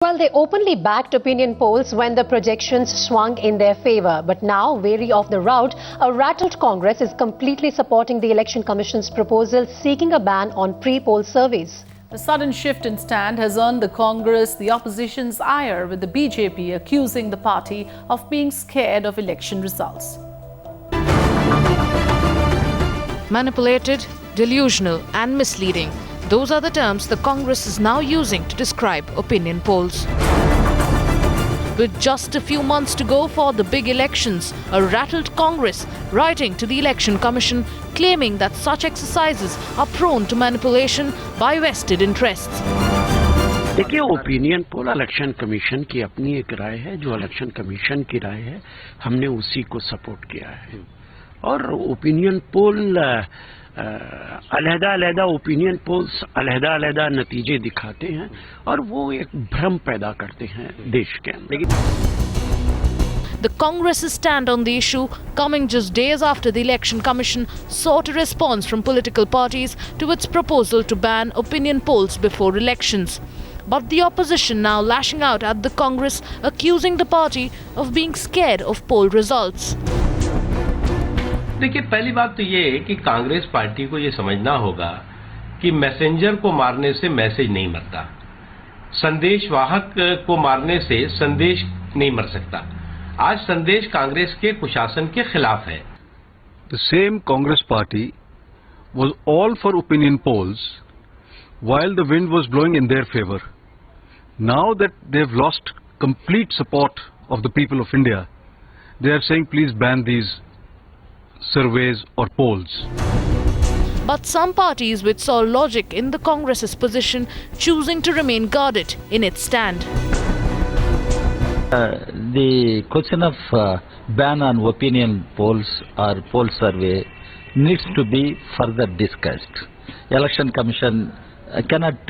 Well, they openly backed opinion polls when the projections swung in their favor. But now, wary of the rout, a rattled Congress is completely supporting the Election Commission's proposal seeking a ban on pre-poll surveys. The sudden shift in stand has earned the Congress the opposition's ire, with the BJP accusing the party of being scared of election results. Manipulated, delusional and misleading. Those are the terms the Congress is now using to describe opinion polls. With just a few months to go for the big elections, a rattled Congress writing to the Election Commission claiming that such exercises are prone to manipulation by vested interests. देखिए, opinion poll election commission की अपनी एक राय है। जो election commission की राय है, हमने उसी को सपोर्ट किया है। और ओपिनियन पोल अलहदा ओपिनियन पोल्स अलहदा नतीजे दिखाते हैं और वो एक भ्रम पैदा करते हैं देश के अंदर। The Congress's stand on the issue coming just days after the Election Commission sought a response from political parties to its proposal to ban opinion polls before elections. But the opposition now lashing out at the Congress, accusing the party of being scared of poll results. देखिए, पहली बात तो ये है कि Congress party को ये समझना होगा कि मैसेंजर को मारने से मैसेज नहीं मरता, संदेशवाहक को मारने से संदेश नहीं मर सकता। आज संदेश कांग्रेस के कुशासन के खिलाफ है। The same Congress party was all for opinion polls while the wind was blowing in their favor. Now that they've lost complete support of the people of India, they are saying please ban these surveys or polls. But some parties which saw logic in the Congress's position choosing to remain guarded in its stand. The question of ban on opinion polls or poll survey needs to be further discussed. Election Commission cannot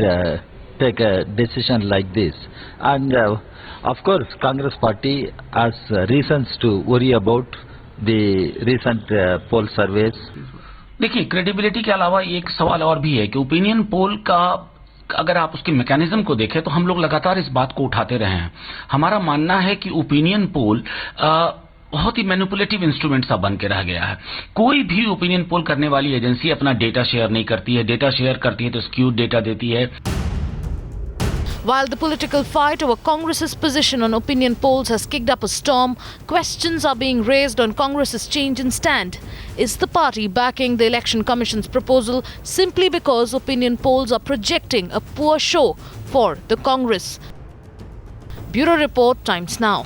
take a decision like this, and of course Congress party has reasons to worry about the recent poll surveys. देखिए, credibility के अलावा एक सवाल और भी है कि opinion poll का अगर आप उसके मैकेनिज्म को देखें तो हम लोग लगातार इस बात को उठाते रहे हैं। हमारा मानना है कि ओपिनियन पोल बहुत ही मैनिपुलेटिव इंस्ट्रूमेंट सा बन के रह गया है। कोई भी ओपिनियन पोल करने वाली एजेंसी अपना डेटा शेयर नहीं करती है। डेटा शेयर करती है तो स्क्यूड डेटा देती है। While the political fight over Congress's position on opinion polls has kicked up a storm, questions are being raised on Congress's change in stand. Is the party backing the Election Commission's proposal simply because opinion polls are projecting a poor show for the Congress? Bureau Report, Times Now.